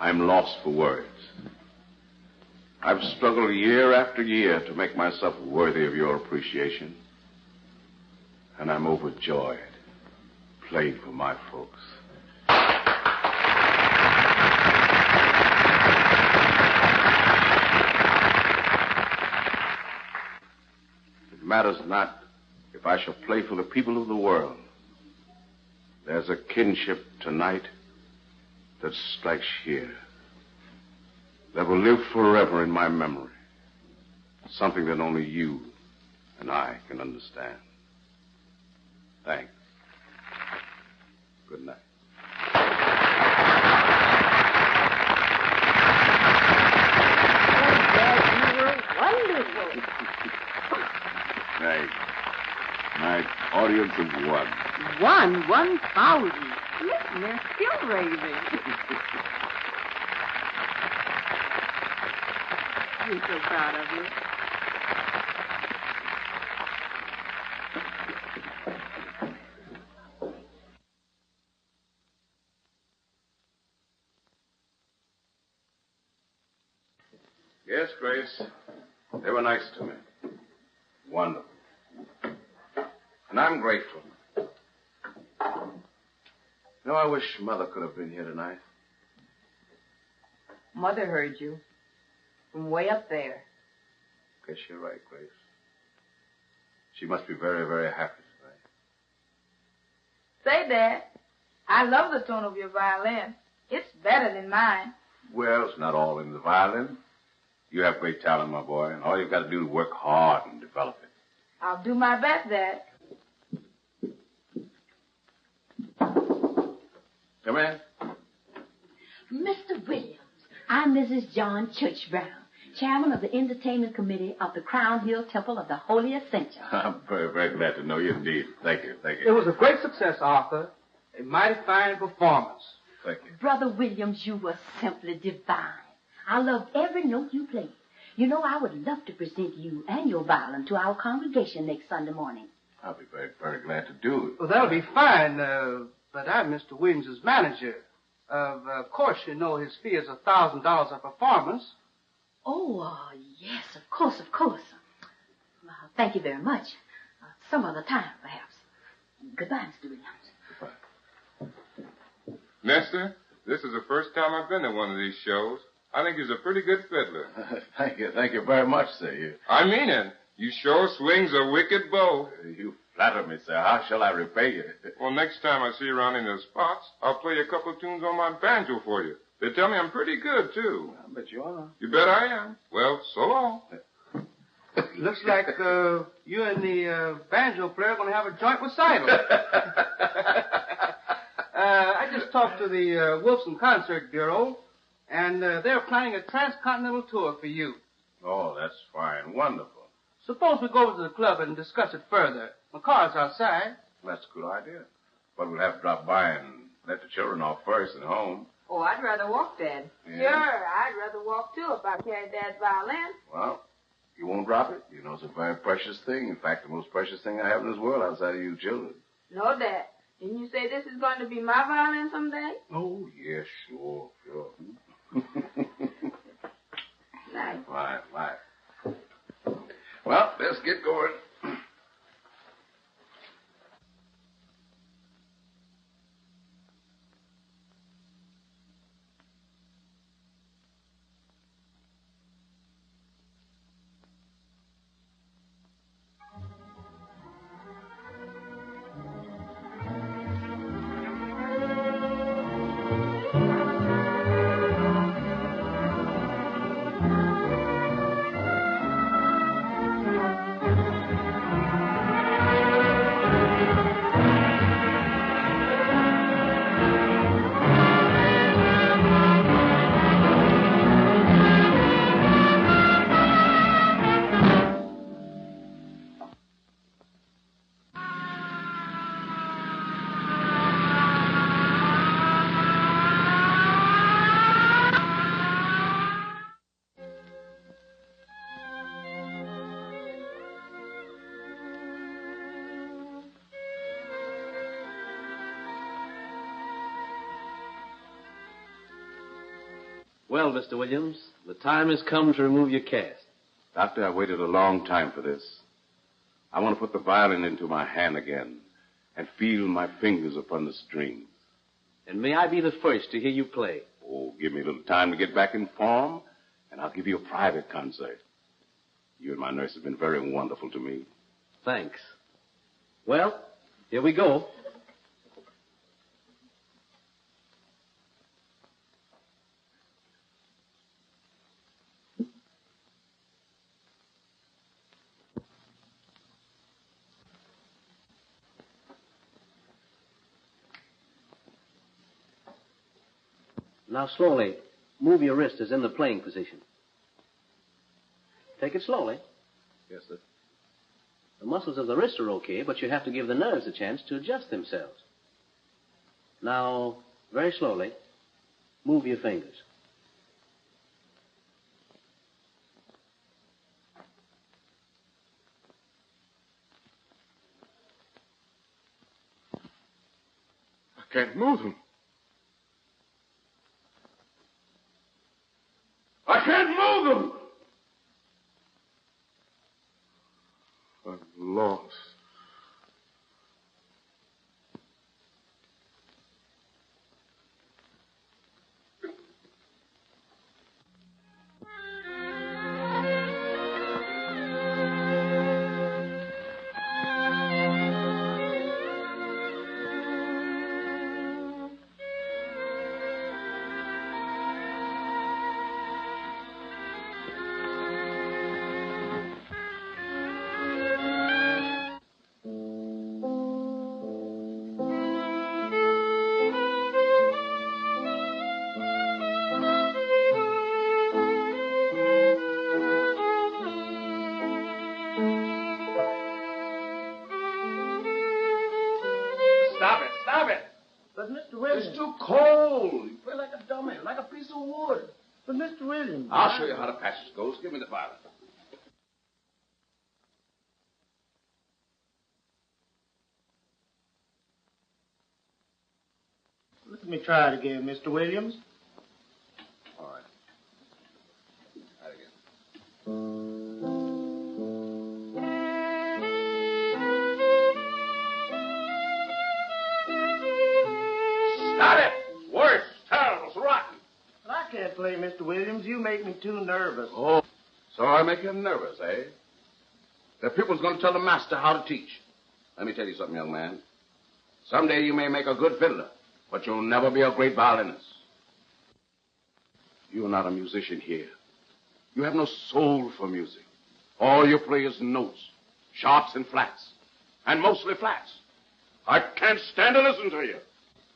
I'm lost for words. I've struggled year after year to make myself worthy of your appreciation. And I'm overjoyed, playing for my folks. It matters not if I shall play for the people of the world. There's a kinship tonight that strikes here, that will live forever in my memory. Something that only you and I can understand. Thanks. Good night. Oh, Dad, you were wonderful. Night. My audience of one. 1,000. Listen, they're still raving. We're so proud of you. Yes, Grace. They were nice to me. Wonderful. And I'm grateful. You know, I wish Mother could have been here tonight. Mother heard you. From way up there. Guess you're right, Grace. She must be very, very happy tonight. Say, Dad, I love the tone of your violin. It's better than mine. Well, it's not all in the violin. You have great talent, my boy, and all you've got to do is work hard and develop it. I'll do my best, Dad. Come in. Mr. Williams, I'm Mrs. John Church Brown, chairman of the entertainment committee of the Crown Hill Temple of the Holy Ascension. I'm very, very glad to know you indeed. Thank you, thank you. It was a great success, Arthur. A mighty fine performance. Thank you. Brother Williams, you were simply divine. I loved every note you played. You know, I would love to present you and your violin to our congregation next Sunday morning. I'll be very, very glad to do it. Well, that'll be fine, but I'm Mr. Williams' manager. Of course, you know his fee is $1,000 a performance. Oh, yes, of course, of course. Well, thank you very much. Some other time, perhaps. Goodbye, Mr. Williams. Goodbye. Mister, this is the first time I've been to one of these shows. I think he's a pretty good fiddler. Thank you very much, sir. I mean it. You sure swings a wicked bow. You flatter me, sir. How shall I repay you? Well, next time I see you around in the spots, I'll play a couple of tunes on my banjo for you. They tell me I'm pretty good, too. I bet you are. You bet I am. Well, so long. Looks like you and the banjo player are going to have a joint recital. I just talked to the Wilson Concert Bureau, and they're planning a transcontinental tour for you. Oh, that's fine. Wonderful. Suppose we go over to the club and discuss it further. My car's outside. That's a good idea. But we'll have to drop by and let the children off first and home. Oh, I'd rather walk, Dad. Yeah. Sure, I'd rather walk, too, if I carried Dad's violin. Well, you won't drop it. You know, it's a very precious thing. In fact, the most precious thing I have in this world outside of you children. No, Dad. Didn't you say this is going to be my violin someday? Oh, yes, sure. get going. Well, Mr. Williams, the time has come to remove your cast. Doctor, I waited a long time for this. I want to put the violin into my hand again and feel my fingers upon the strings. And may I be the first to hear you play? Oh, give me a little time to get back in form, and I'll give you a private concert. You and my nurse have been very wonderful to me. Thanks. Well, here we go. Now, slowly, move your wrist as in the playing position. Take it slowly. Yes, sir. The muscles of the wrist are okay, but you have to give the nerves a chance to adjust themselves. Now, very slowly, move your fingers. I can't move them. I can't move them! I'm lost. Stop it. But, Mr. Williams... It's too cold. You play like a dummy, like a piece of wood. But, Mr. Williams... I'll show you how the passage goes. Give me the violin. Let me try it again, Mr. Williams. All right. Try it again. Stop it! It's worse. It's terrible. It's rotten. But I can't play, Mr. Williams. You make me too nervous. Oh, so I make him nervous, eh? The pupil's going to tell the master how to teach. Let me tell you something, young man. Someday you may make a good fiddler, but you'll never be a great violinist. You're not a musician here. You have no soul for music. All you play is notes, sharps and flats, and mostly flats. I can't stand to listen to you.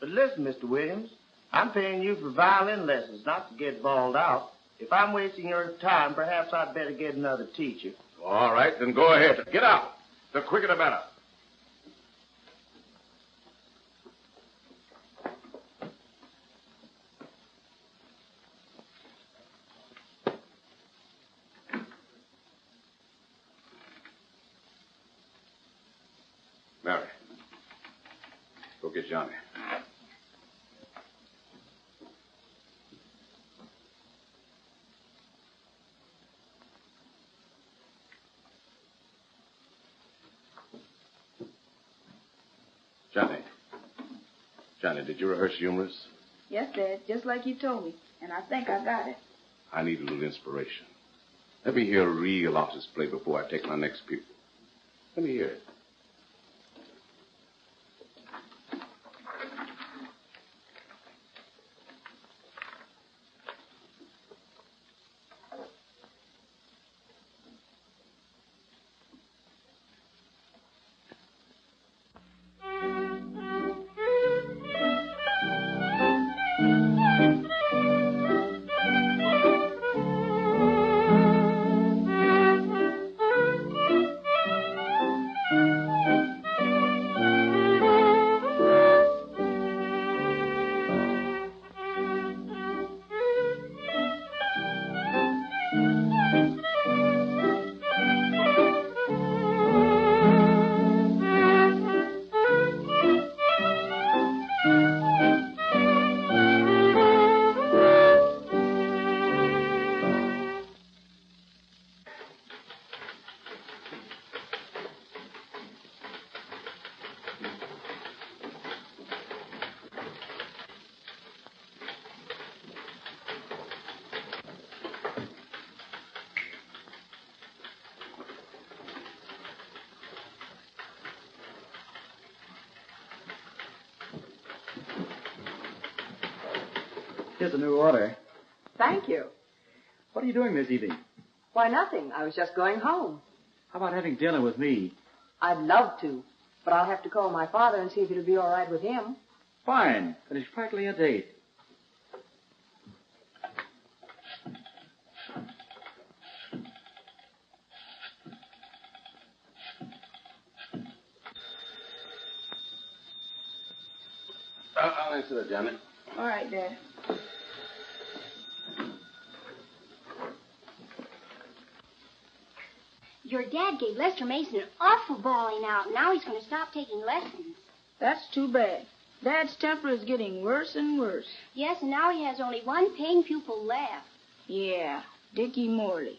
But listen, Mr. Williams, I'm paying you for violin lessons, not to get bawled out. If I'm wasting your time, perhaps I'd better get another teacher. All right, then go ahead. Get out. The quicker the better. Mary, go get Johnny. Johnny, did you rehearse humorous? Yes, Dad, just like you told me. And I think I got it. I need a little inspiration. Let me hear a real artist play before I take my next pupil. Let me hear it. Here's a new order. Thank you. What are you doing this evening? Why, nothing. I was just going home. How about having dinner with me? I'd love to, but I'll have to call my father and see if it'll be all right with him. Fine. Then it's practically a date. I'll answer that, Johnny. All right, Dad. Your dad gave Lester Mason an awful bawling out, and now he's going to stop taking lessons. That's too bad. Dad's temper is getting worse and worse. Yes, and now he has only one paying pupil left. Yeah, Dickie Morley.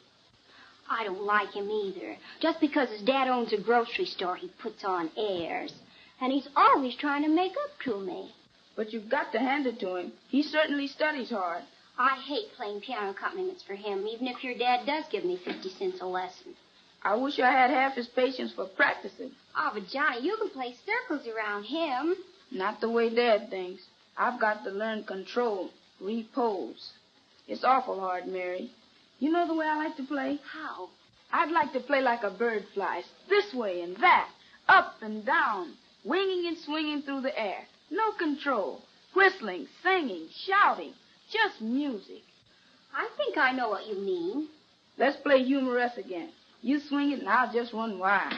I don't like him either. Just because his dad owns a grocery store, he puts on airs. And he's always trying to make up to me. But you've got to hand it to him. He certainly studies hard. I hate playing piano accompaniments for him, even if your dad does give me 50 cents a lesson. I wish I had half his patience for practicing. Oh, but Johnny, you can play circles around him. Not the way Dad thinks. I've got to learn control, repose. It's awful hard, Mary. You know the way I like to play? How? I'd like to play like a bird flies, this way and that, up and down, winging and swinging through the air. No control. Whistling, singing, shouting. Just music. I think I know what you mean. Let's play humorous again. You swing it and I'll just run wild.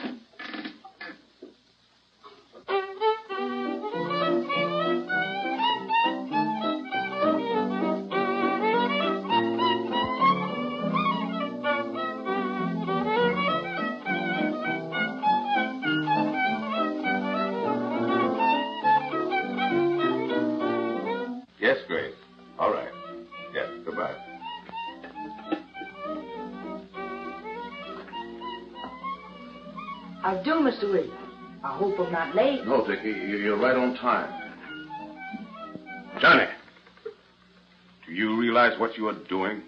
Yes, Grace. All right. Yes, goodbye. How do, Mr. Williams? I hope I'm not late. No, Dickie, you're right on time. Johnny, do you realize what you are doing?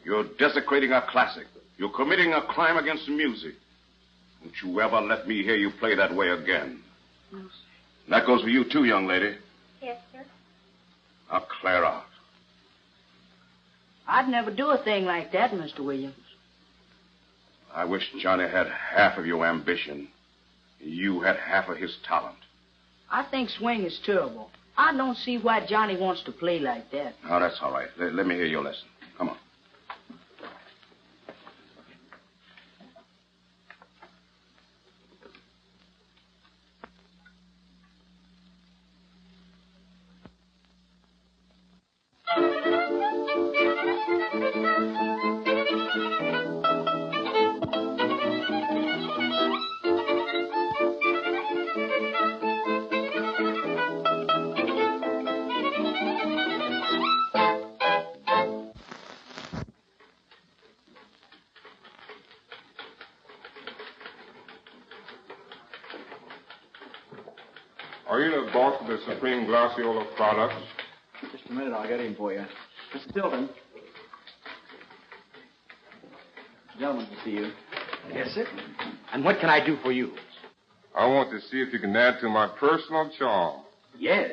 You're desecrating a classic. You're committing a crime against music. Don't you ever let me hear you play that way again. No, sir. And that goes for you, too, young lady. Yes, sir. Now, clear out. I'd never do a thing like that, Mr. Williams. I wish Johnny had half of your ambition. You had half of his talent. I think swing is terrible. I don't see why Johnny wants to play like that. Oh, that's all right. Let me hear your lesson. Come on. Are you the boss of the Supreme Glaciola products? Just a minute, I'll get him for you. Mr. Stilton. Gentlemen to see you. Yes, sir. And what can I do for you? I want to see if you can add to my personal charm. Yes.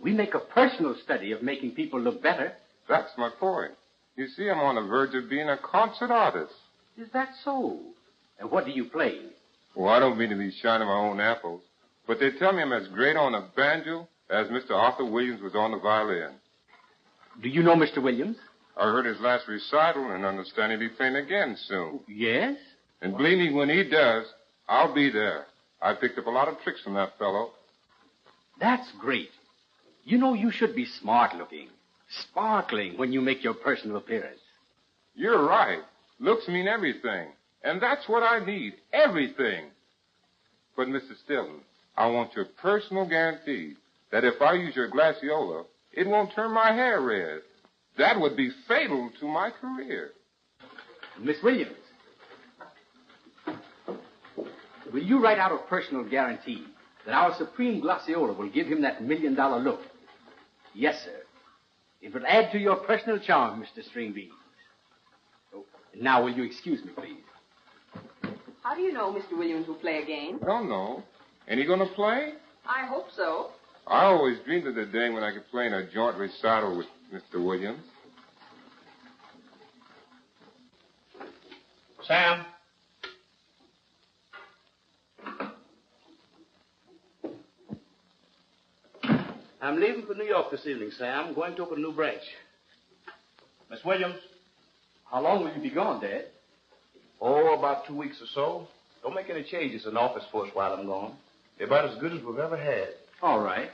We make a personal study of making people look better. That's my point. You see, I'm on the verge of being a concert artist. Is that so? And what do you play? Well, I don't mean to be shining my own apples, but they tell me I'm as great on the banjo as Mr. Arthur Williams was on the violin. Do you know Mr. Williams? I heard his last recital and understand he'll be playing again soon. Yes? And believe me, when he does, I'll be there. I picked up a lot of tricks from that fellow. That's great. You know, you should be smart-looking, sparkling when you make your personal appearance. You're right. Looks mean everything. And that's what I need, everything. But, Mr. Stilton, I want your personal guarantee that if I use your glaciola, it won't turn my hair red. That would be fatal to my career. Miss Williams, will you write out a personal guarantee that our Supreme Glaciola will give him that $1 million look? Yes, sir. It will add to your personal charm, Mr. Stringbeans. Oh, now, will you excuse me, please? How do you know Mr. Williams will play again? I don't know. Ain't he going to play? I hope so. I always dreamed of the day when I could play in a joint recital with Mr. Williams. Sam? I'm leaving for New York this evening, Sam. Going to open a new branch. Miss Williams? How long will you be gone, Dad? Oh, about 2 weeks or so. Don't make any changes in the office for us while I'm gone. They're about as good as we've ever had. All right.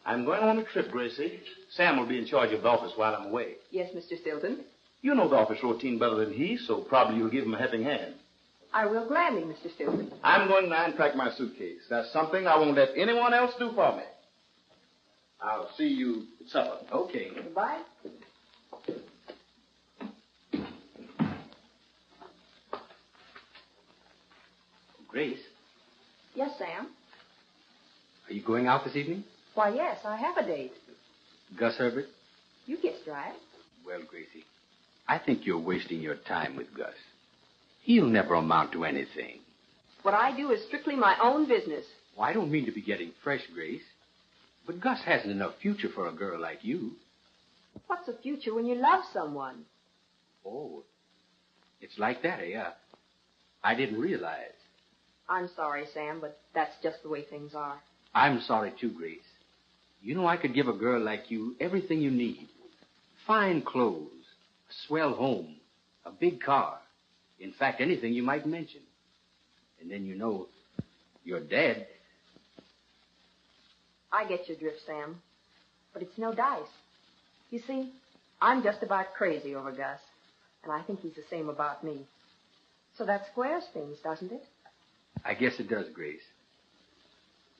I'm going on a trip, Gracie. Sam will be in charge of the office while I'm away. Yes, Mr. Stilton. You know the office routine better than he, so probably you'll give him a helping hand. I will gladly, Mr. Stilton. I'm going to unpack my suitcase. That's something I won't let anyone else do for me. I'll see you at supper. Okay. Goodbye. Grace, Yes, Sam. are you going out this evening? Why, yes, I have a date. Gus Herbert? You guessed right. Well, Gracie, I think you're wasting your time with Gus. He'll never amount to anything. What I do is strictly my own business. Well, I don't mean to be getting fresh, Grace. But Gus hasn't enough future for a girl like you. What's a future when you love someone? Oh, it's like that, eh? I didn't realize. I'm sorry, Sam, but that's just the way things are. I'm sorry, too, Grace. You know, I could give a girl like you everything you need. Fine clothes, a swell home, a big car. In fact, anything you might mention. And then, you know, your dad. I get your drift, Sam. But it's no dice. You see, I'm just about crazy over Gus. And I think he's the same about me. So that squares things, doesn't it? I guess it does, Grace.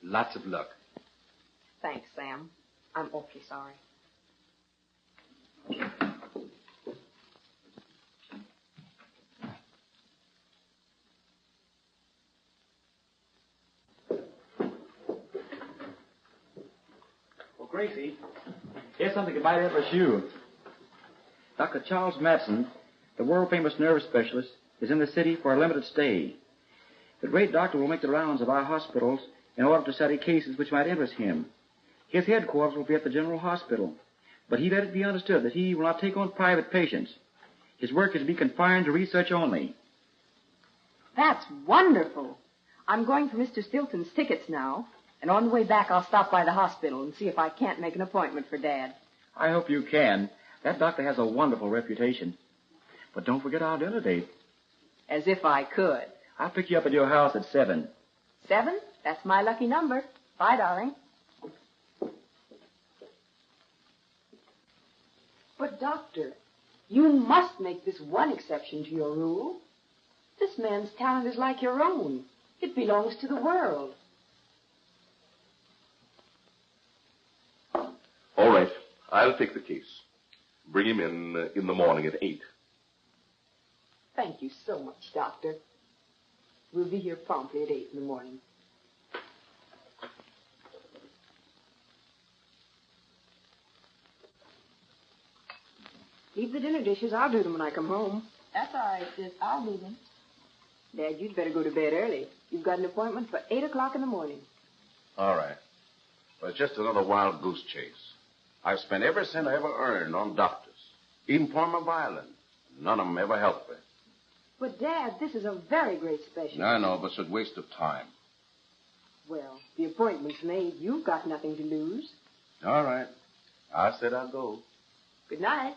Lots of luck. Thanks, Sam. I'm awfully sorry. Well, Gracie, here's something that might interest you. Dr. Charles Madsen, the world-famous nerve specialist, is in the city for a limited stay. The great doctor will make the rounds of our hospitals in order to study cases which might interest him. His headquarters will be at the General Hospital, but he let it be understood that he will not take on private patients. His work is to be confined to research only. That's wonderful. I'm going for Mr. Stilton's tickets now, and on the way back I'll stop by the hospital and see if I can't make an appointment for Dad. I hope you can. That doctor has a wonderful reputation. But don't forget our dinner date. As if I could. I'll pick you up at your house at 7. 7? That's my lucky number. Bye, darling. But, Doctor, you must make this one exception to your rule. This man's talent is like your own. It belongs to the world. All right. I'll take the case. Bring him in the morning at 8. Thank you so much, Doctor. We'll be here promptly at 8 in the morning. Leave the dinner dishes. I'll do them when I come home. That's all right, sis. I'll do them. Dad, you'd better go to bed early. You've got an appointment for 8 o'clock in the morning. All right. But it's just another wild goose chase. I've spent every cent I ever earned on doctors, even for my violin. None of them ever helped me. But, Dad, this is a very great specialist. I know, but it's a waste of time. Well, the appointment's made. You've got nothing to lose. All right. I said I'd go. Good night.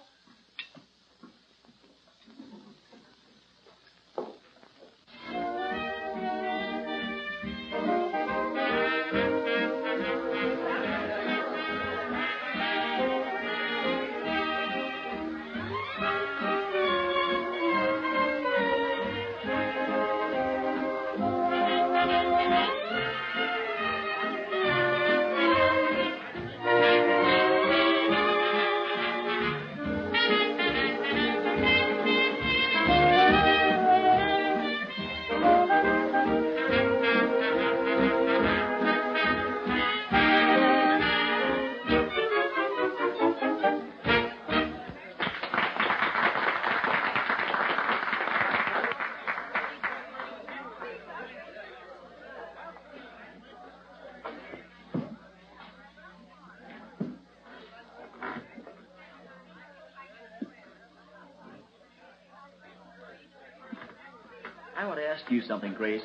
I want to ask you something, Grace.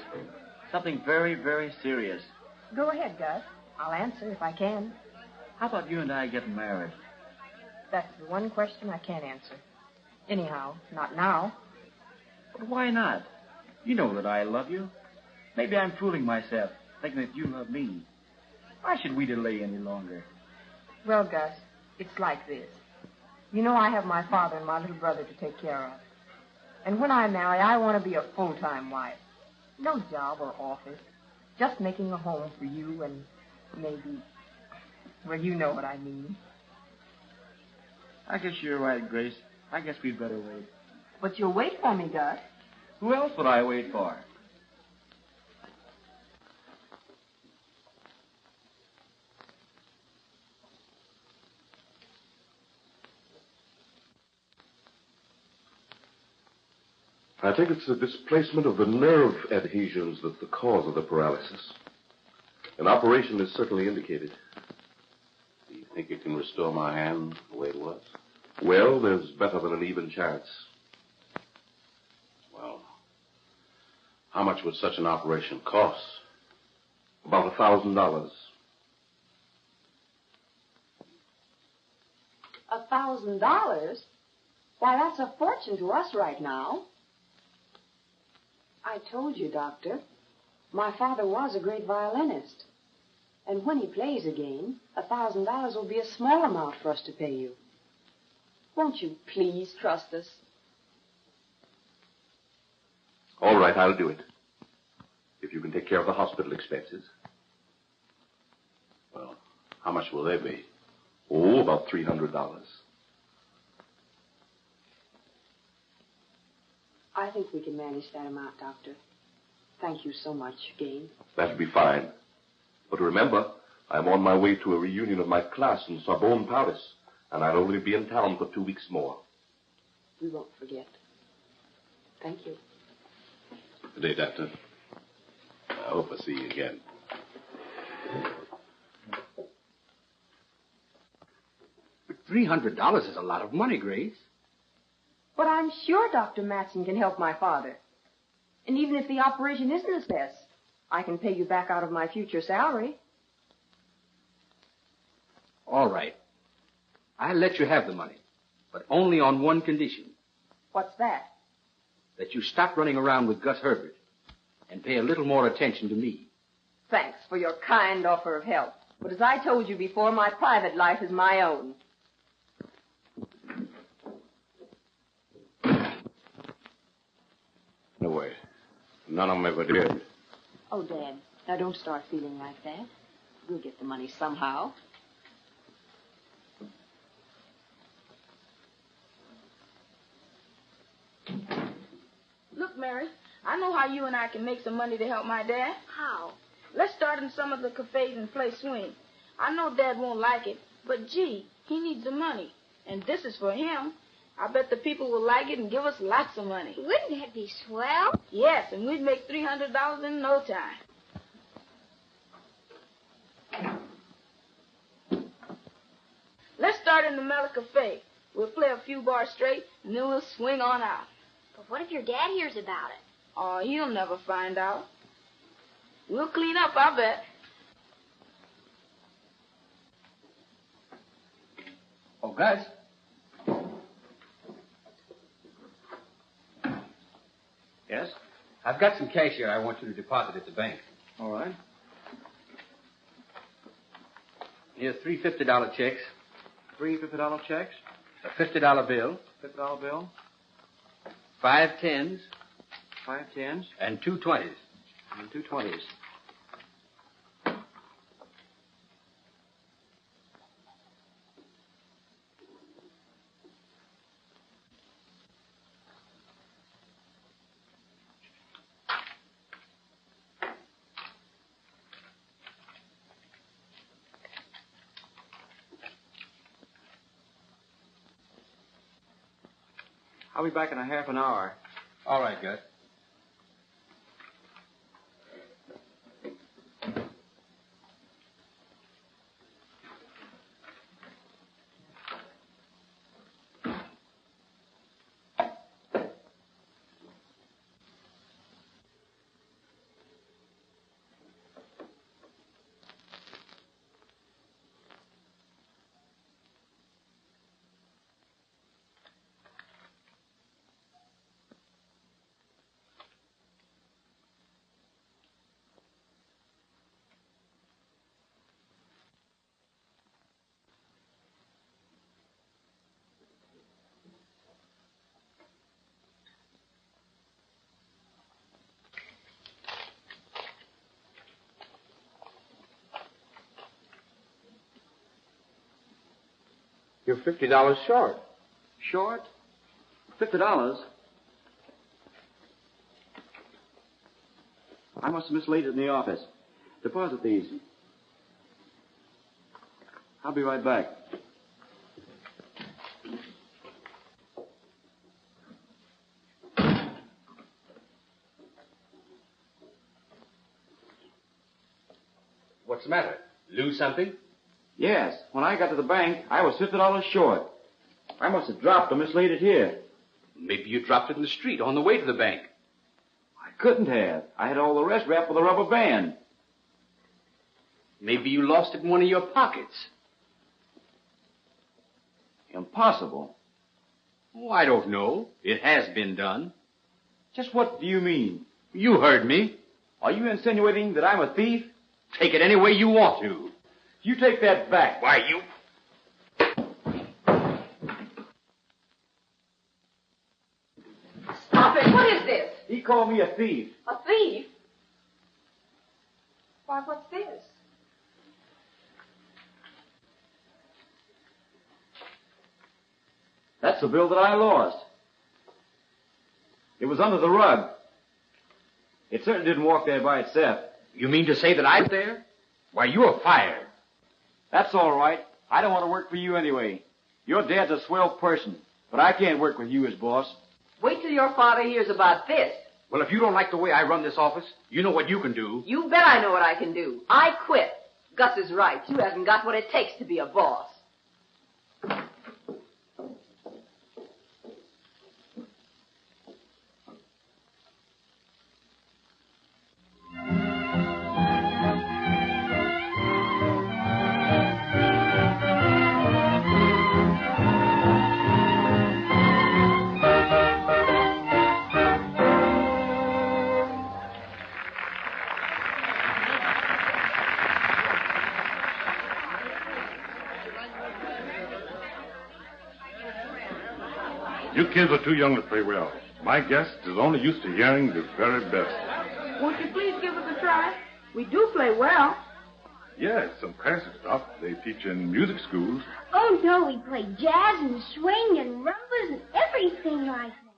Something very, very serious. Go ahead, Gus. I'll answer if I can. How about you and I getting married? That's the one question I can't answer. Anyhow, not now. But why not? You know that I love you. Maybe I'm fooling myself, thinking that you love me. Why should we delay any longer? Well, Gus, it's like this. You know I have my father and my little brother to take care of. And when I marry, I want to be a full-time wife. No job or office. Just making a home for you and maybe... Well, you know what I mean. I guess you're right, Grace. I guess we'd better wait. But you'll wait for me, Gus. Who else would I wait for? I think it's the displacement of the nerve adhesions that's the cause of the paralysis. An operation is certainly indicated. Do you think you can restore my hand the way it was? Well, there's better than an even chance. Well, how much would such an operation cost? About $1,000. $1,000? Why, that's a fortune to us right now. I told you, Doctor, my father was a great violinist. And when he plays again, $1,000 will be a small amount for us to pay you. Won't you please trust us? All right, I'll do it. If you can take care of the hospital expenses. Well, how much will they be? Oh, about $300. I think we can manage that amount, Doctor. Thank you so much again. That'll be fine. But remember, I'm on my way to a reunion of my class in Sorbonne, Paris, and I'll only be in town for 2 weeks more. We won't forget. Thank you. Good day, Doctor. I hope I see you again. $300 is a lot of money, Grace. But I'm sure Dr. Matson can help my father. And even if the operation isn't a success, I can pay you back out of my future salary. All right. I'll let you have the money, but only on one condition. What's that? That you stop running around with Gus Herbert and pay a little more attention to me. Thanks for your kind offer of help. But as I told you before, my private life is my own. No way. None of them ever did. Oh, Dad, now don't start feeling like that. We'll get the money somehow. Look, Mary, I know how you and I can make some money to help my dad. How? Let's start in some of the cafes and play swing. I know Dad won't like it, but gee, he needs the money. And this is for him. I bet the people will like it and give us lots of money. Wouldn't that be swell? Yes, and we'd make $300 in no time. Let's start in the Mellow Cafe. We'll play a few bars straight, and then we'll swing on out. But what if your dad hears about it? Oh, he'll never find out. We'll clean up, I bet. Oh, guys. Yes? I've got some cash here I want you to deposit at the bank. All right. Here's three $50 checks, Three $50 checks. a $50 bill, $50 bill. 5 10s, 5 10s. and 2 20s. And 2 20s. I'll be back in a half an hour. All right, Gus. You're $50 short. Short? $50? I must have mislaid it in the office. Deposit these. I'll be right back. What's the matter? Lose something? Yes. When I got to the bank, I was $50 short. I must have dropped or mislaid it here. Maybe you dropped it in the street on the way to the bank. I couldn't have. I had all the rest wrapped with a rubber band. Maybe you lost it in one of your pockets. Impossible. Oh, I don't know. It has been done. Just what do you mean? You heard me. Are you insinuating that I'm a thief? Take it any way you want to. You take that back. Why, you... Stop it. What is this? He called me a thief. A thief? Why, what's this? That's the bill that I lost. It was under the rug. It certainly didn't walk there by itself. You mean to say that I'm there? Why, you're fired. That's all right. I don't want to work for you anyway. Your dad's a swell person, but I can't work with you as boss. Wait till your father hears about this. Well, if you don't like the way I run this office, you know what you can do. You bet I know what I can do. I quit. Gus is right. You haven't got what it takes to be a boss. You kids are too young to play well. My guest is only used to hearing the very best. Won't you please give us a try? We do play well. Yes, some classic stuff they teach in music schools. Oh, no, we play jazz and swing and rumbas and everything like that.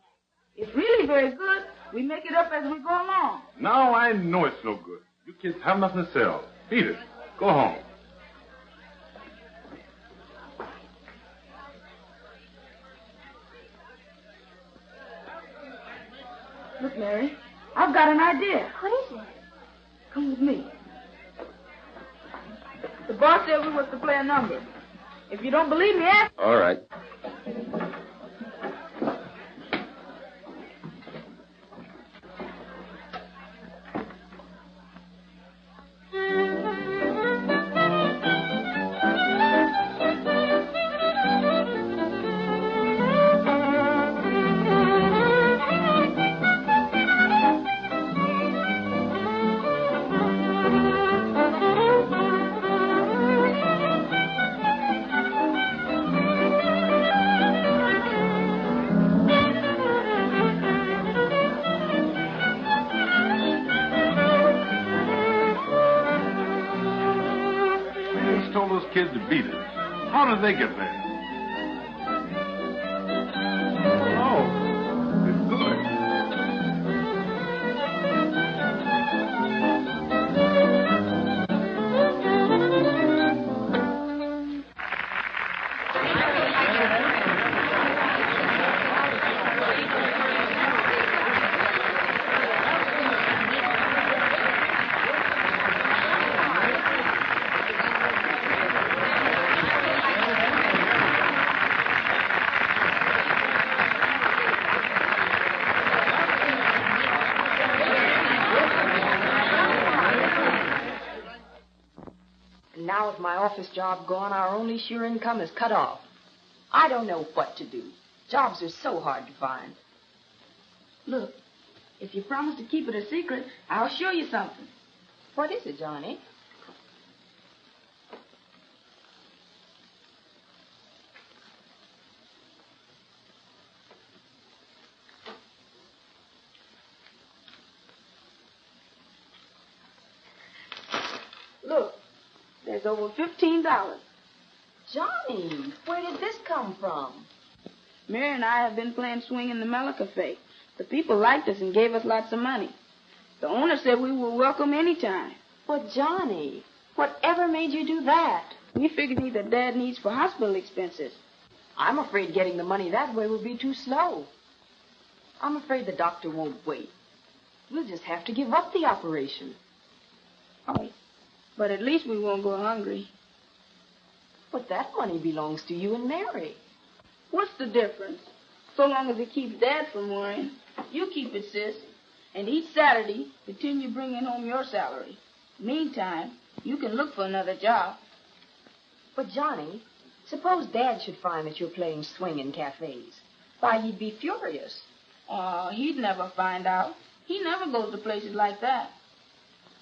It's really very good. We make it up as we go along. Now I know it's no good. You kids have nothing to sell. Beat it. Go home. Look, Mary, I've got an idea. What is it? Come with me. The boss said we was to play a number. If you don't believe me, ask. All right. Kids to beat it. How did they get there? Oh, it's good. Now with my office job gone, our only sure income is cut off. I don't know what to do. Jobs are so hard to find. Look, if you promise to keep it a secret, I'll show you something. What is it, Johnny? Look, there's over $15. Johnny, where did this come from? Mary and I have been playing swing in the Mellow Cafe. The people liked us and gave us lots of money. The owner said we were welcome anytime. But, Johnny, whatever made you do that? We figured either Dad needs for hospital expenses. I'm afraid getting the money that way will be too slow. I'm afraid the doctor won't wait. We'll just have to give up the operation. Oh, but at least we won't go hungry. But that money belongs to you and Mary. What's the difference? So long as it keeps Dad from worrying. You keep it, sis. And each Saturday, continue bringing home your salary. Meantime, you can look for another job. But, Johnny, suppose Dad should find that you're playing swing in cafes. Why, he'd be furious. Oh, he'd never find out. He never goes to places like that.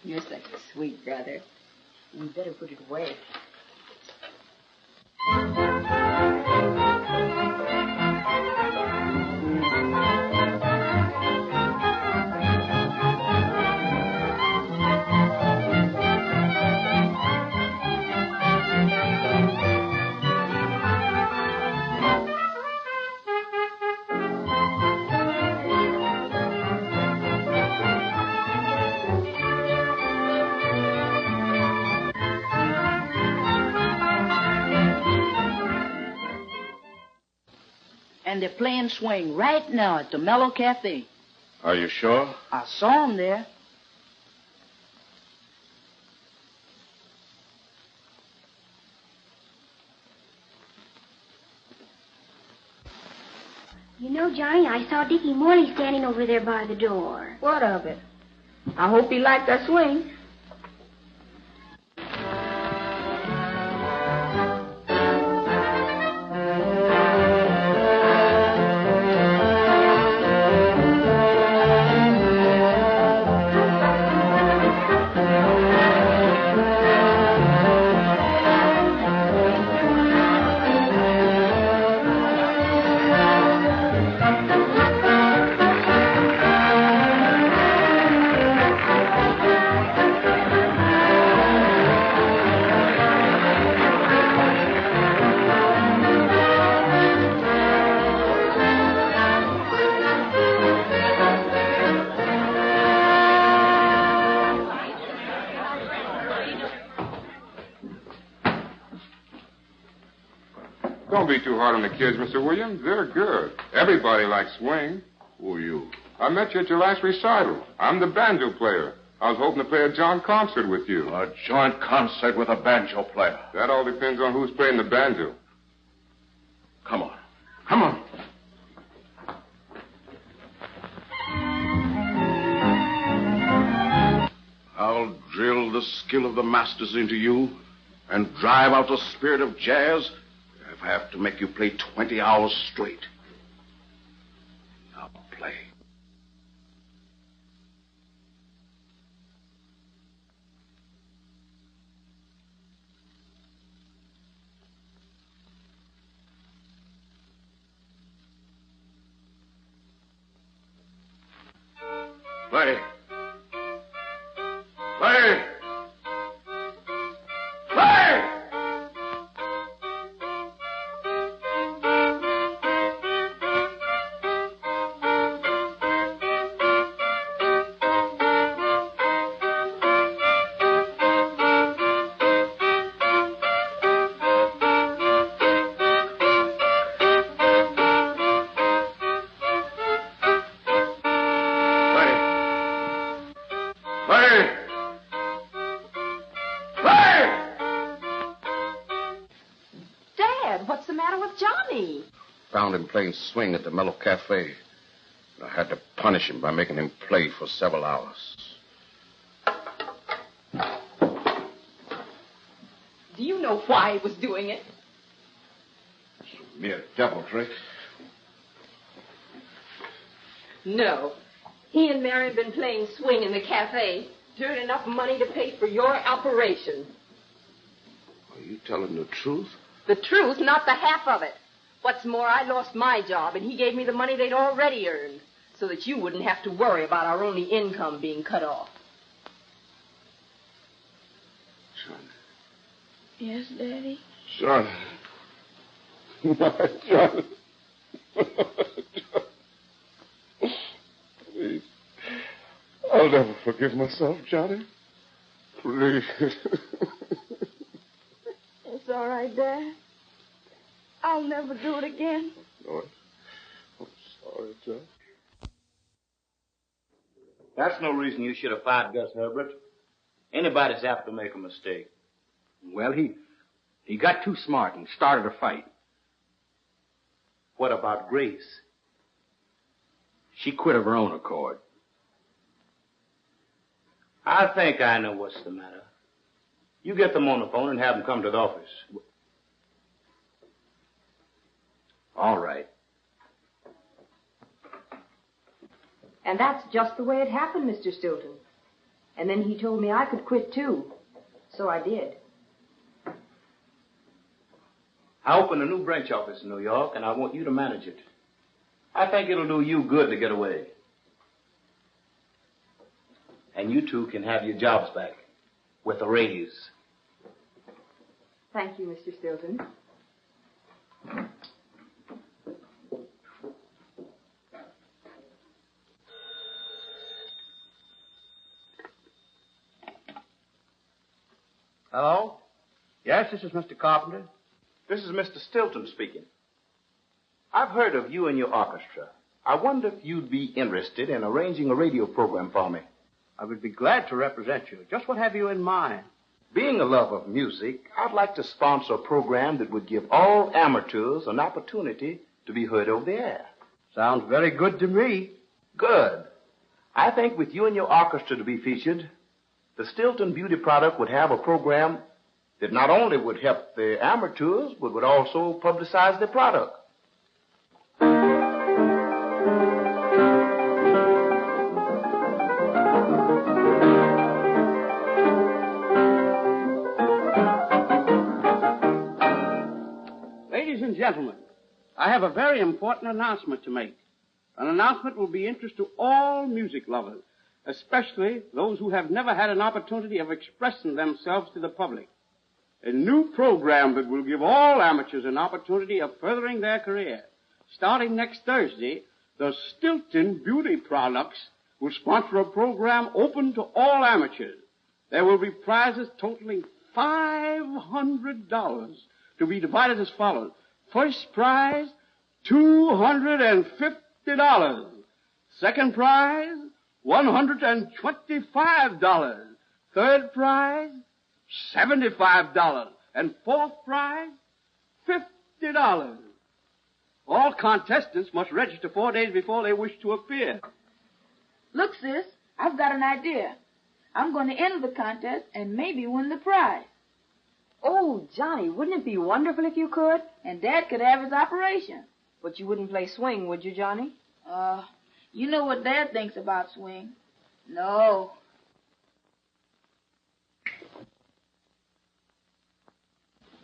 You're such a sweet brother. We'd better put it away. And they're playing swing right now at the Mellow Cafe. Are you sure? I saw them there. You know, Johnny, I saw Dickie Morley standing over there by the door. What of it? I hope he liked that swing. Don't be too hard on the kids, Mr. Williams. They're good. Everybody likes swing. Who are you? I met you at your last recital. I'm the banjo player. I was hoping to play a joint concert with you. A joint concert with a banjo player. That all depends on who's playing the banjo. Come on. Come on. I'll drill the skill of the masters into you and drive out the spirit of jazz if I have to make you play 20 hours straight. Now play. Play. Play! Play! What's the matter with Johnny? Found him playing swing at the Mellow Cafe. I had to punish him by making him play for several hours. Do you know why he was doing it? Mere deviltry. No. He and Mary have been playing swing in the cafe to earn enough money to pay for your operation. Are you telling the truth? The truth, not the half of it. What's more, I lost my job, and he gave me the money they'd already earned, so that you wouldn't have to worry about our only income being cut off. Son. Yes, Daddy? Son. My John. Please. I'll never forgive myself, Johnny. Please. It's all right, Dad. I'll never do it again. No, I'm sorry, John. That's no reason you should have fired Gus Herbert. Anybody's apt to make a mistake. Well, he got too smart and started a fight. What about Grace? She quit of her own accord. I think I know what's the matter. You get them on the phone and have them come to the office. All right. And that's just the way it happened, Mr. Stilton. And then he told me I could quit, too. So I did. I opened a new branch office in New York, and I want you to manage it. I think it'll do you good to get away. And you two can have your jobs back with a raise. Thank you, Mr. Stilton. Hello? Yes, this is Mr. Carpenter. This is Mr. Stilton speaking. I've heard of you and your orchestra. I wonder if you'd be interested in arranging a radio program for me. I would be glad to represent you. Just what have you in mind? Being a lover of music, I'd like to sponsor a program that would give all amateurs an opportunity to be heard over the air. Sounds very good to me. Good. I think with you and your orchestra to be featured, the Stilton Beauty product would have a program that not only would help the amateurs, but would also publicize the product. Ladies and gentlemen, I have a very important announcement to make. An announcement will be of interest to all music lovers, especially those who have never had an opportunity of expressing themselves to the public. A new program that will give all amateurs an opportunity of furthering their career. Starting next Thursday, the Stilton Beauty Products will sponsor a program open to all amateurs. There will be prizes totaling $500 to be divided as follows. First prize, $250. Second prize, $125. Third prize, $75. And fourth prize, $50. All contestants must register 4 days before they wish to appear. Look, sis, I've got an idea. I'm going to enter the contest and maybe win the prize. Oh, Johnny, wouldn't it be wonderful if you could? And Dad could have his operation. But you wouldn't play swing, would you, Johnny? You know what Dad thinks about swing. No.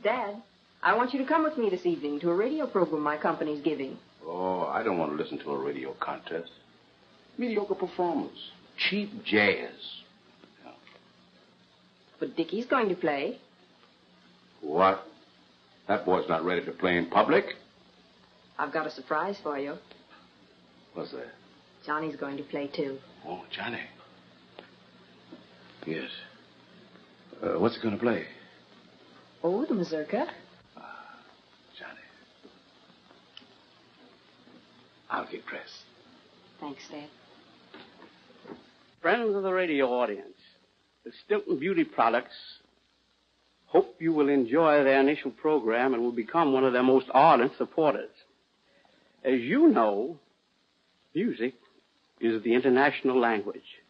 Dad, I want you to come with me this evening to a radio program my company's giving. Oh, I don't want to listen to a radio contest. Mediocre performance. Cheap jazz. Yeah. But Dickie's going to play. What? That boy's not ready to play in public? I've got a surprise for you. What's that? Johnny's going to play, too. Oh, Johnny. Yes. What's he going to play? Oh, the mazurka. Johnny. I'll get dressed. Thanks, Dad. Friends of the radio audience, the Stilton Beauty Products hope you will enjoy their initial program and will become one of their most ardent supporters. As you know, music is the international language,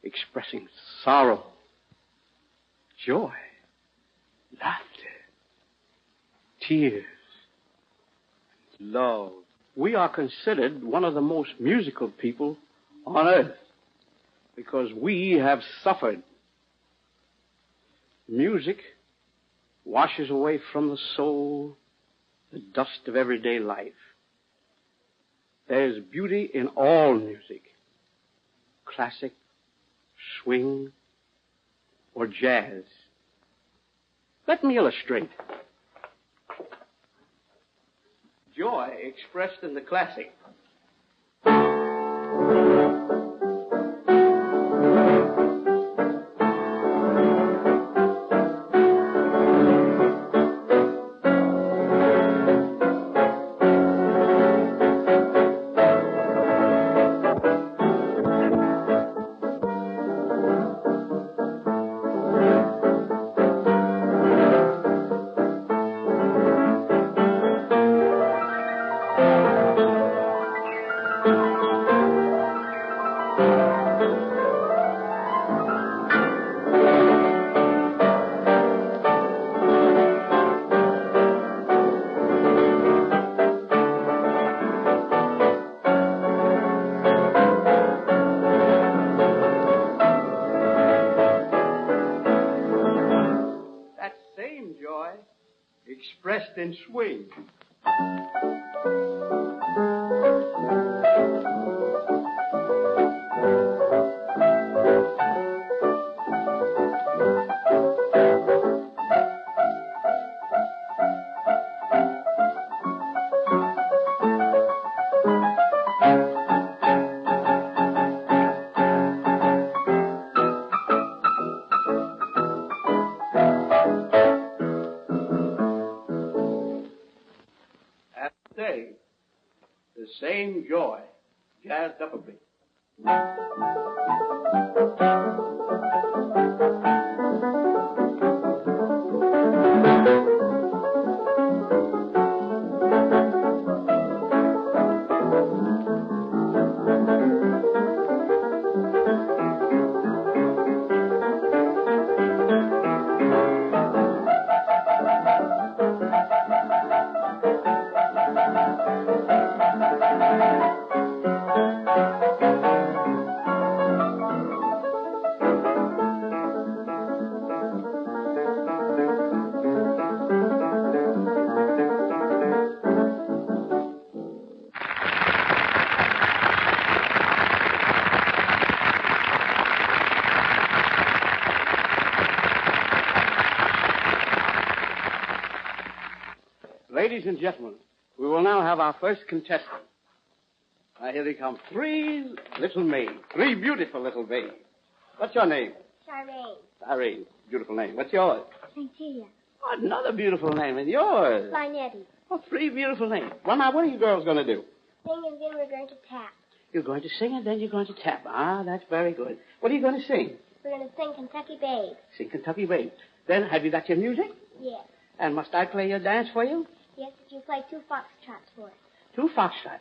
expressing sorrow, joy, laughter, tears, love. We are considered one of the most musical people on earth because we have suffered. Music washes away from the soul the dust of everyday life. There is beauty in all music, classic, swing, or jazz. Let me illustrate. Joy expressed in the classic. Expressed in swing. The same joy, jazzed up a bit. Ladies and gentlemen, we will now have our first contestant. Now, here they come. Three little maids. Three beautiful little babes. What's your name? Charmaine. Irene. Beautiful name. What's yours? Santia. Oh, another beautiful name. And yours? Linetti. Oh, three beautiful names. Well, now, what are you girls going to do? Sing and then we're going to tap. You're going to sing and then you're going to tap. Ah, that's very good. What are you going to sing? We're going to sing Kentucky Babe. Sing Kentucky Babe. Then, have you got your music? Yes. And must I play your dance for you? Yes, if you play 2 foxtrots for us. 2 foxtrots.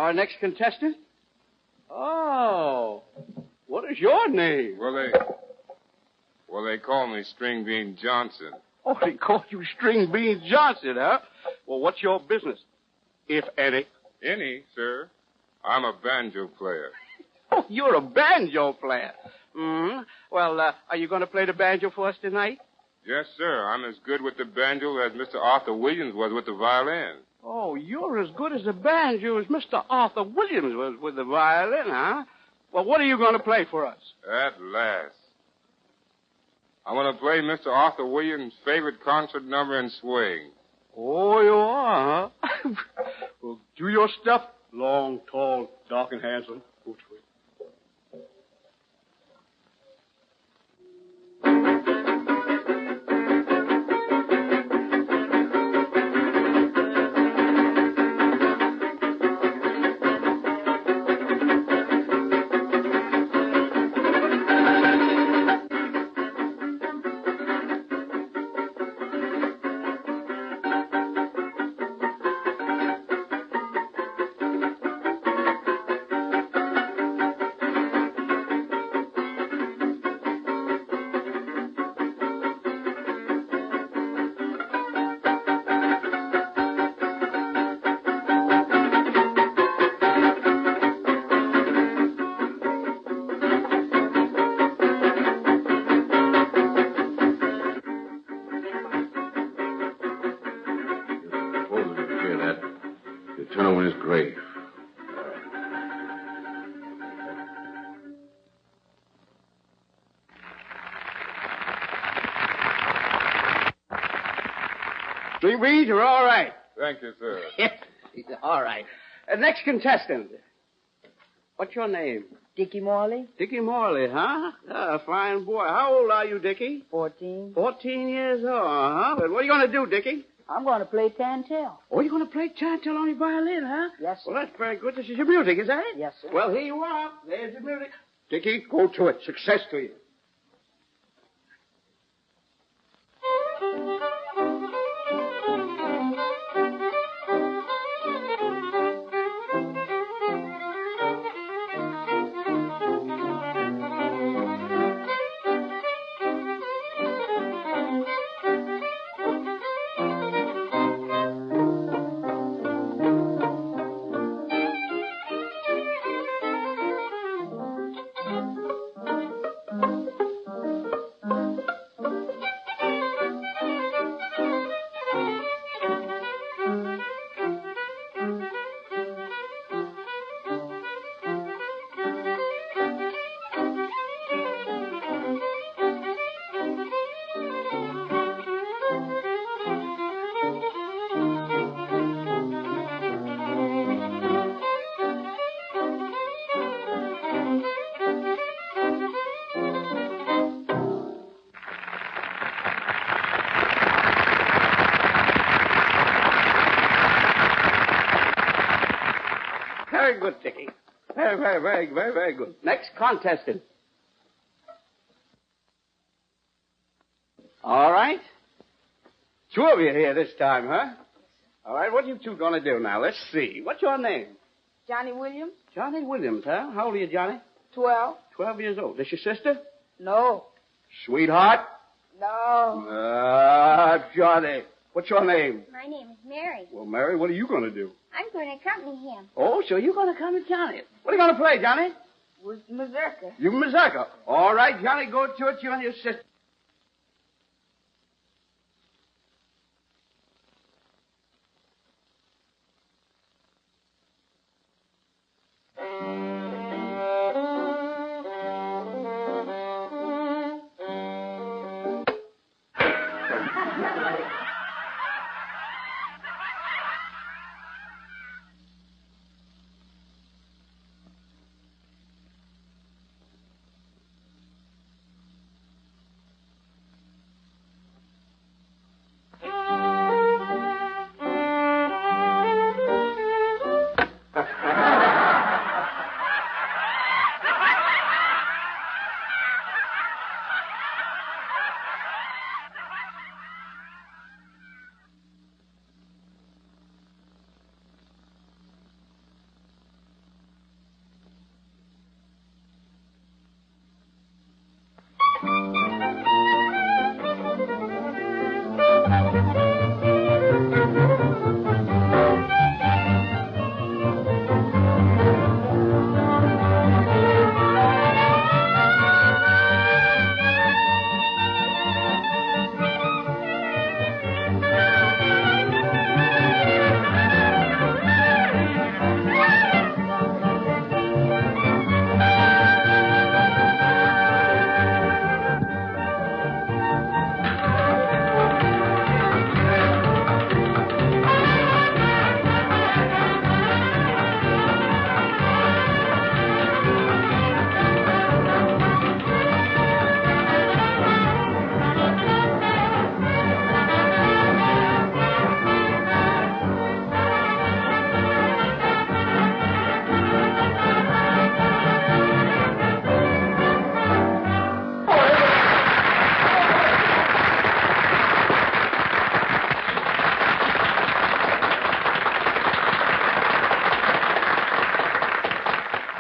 Our next contestant? Oh, what is your name? Well, they call me String Bean Johnson. Oh, they call you String Bean Johnson, huh? Well, what's your business, if any? Any, sir. I'm a banjo player. Oh, you're a banjo player. Mm-hmm. Well, are you going to play the banjo for us tonight? Yes, sir. I'm as good with the banjo as Mr. Arthur Williams was with the violin. Oh, you're as good as the banjo as Mr. Arthur Williams was with the violin, huh? Well, what are you going to play for us? At last. I'm going to play Mr. Arthur Williams' favorite concert number in swing. Oh, you are, huh? Well, do your stuff. Long, tall, dark, and handsome. Which way? Turn over in his grave. String beans, you're all right. Thank you, sir. All right. Next contestant. What's your name? Dickie Morley? Dickie Morley, huh? Fine boy. How old are you, Dickie? 14. 14 years old, huh? But what are you going to do, Dickie? I'm going to play Tantel. Oh, you're going to play Chantel on your violin, huh? Yes, sir. Well, that's very good. This is your music, is that it? Yes, sir. Well, here you are. There's your music. Dickie, go to it. Success to you. Very good, Dickie. Very good. Next contestant. All right. Two of you here this time, huh? All right, what are you two going to do now? Let's see. What's your name? Johnny Williams? Johnny Williams, huh? How old are you, Johnny? 12. 12 years old. This your sister? No. Sweetheart? No. Johnny. What's your name? My name is Mary. Well, Mary, what are you going to do? I'm going to accompany him. Oh, so you're going to come with Johnny. What are you going to play, Johnny? With Mazurka. You Mazurka. All right, Johnny, go to it. You and your sister.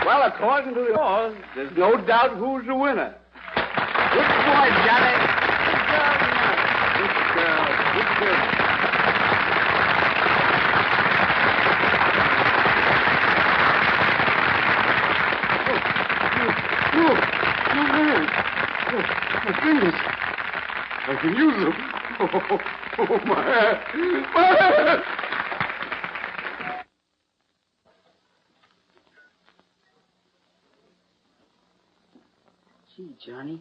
Well, according to the laws, there's no doubt who's the winner. Good boy, Johnny. Good girl. Good girl. My hands. Oh, my fingers. I can use them. Oh, my hand. My hand. Gee, Johnny,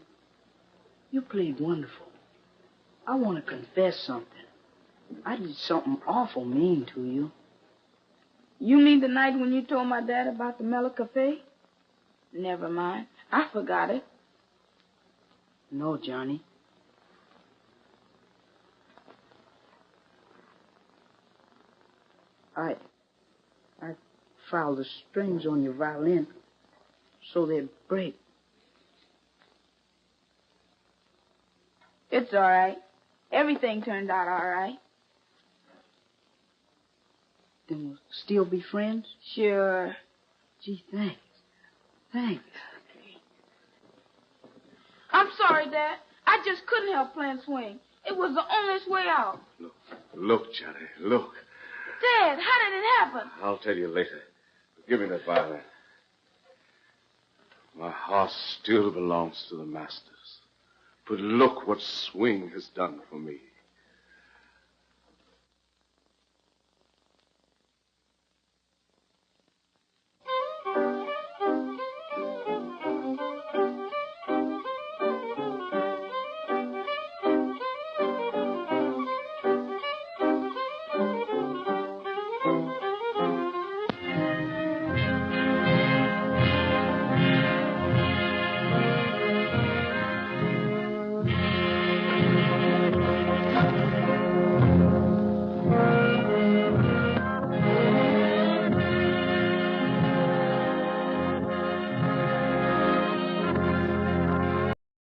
you played wonderful. I want to confess something. I did something awful mean to you. You mean the night when you told my dad about the Mellow Cafe? Never mind. I forgot it. No, Johnny. I filed the strings on your violin so they'd break. It's all right. Everything turned out all right. Then we'll still be friends? Sure. Gee, thanks. Thanks. I'm sorry, Dad. I just couldn't help playing swing. It was the only way out. Look, Johnny, look. Dad, how did it happen? I'll tell you later. Give me that violin. My heart still belongs to the masters. But look what swing has done for me.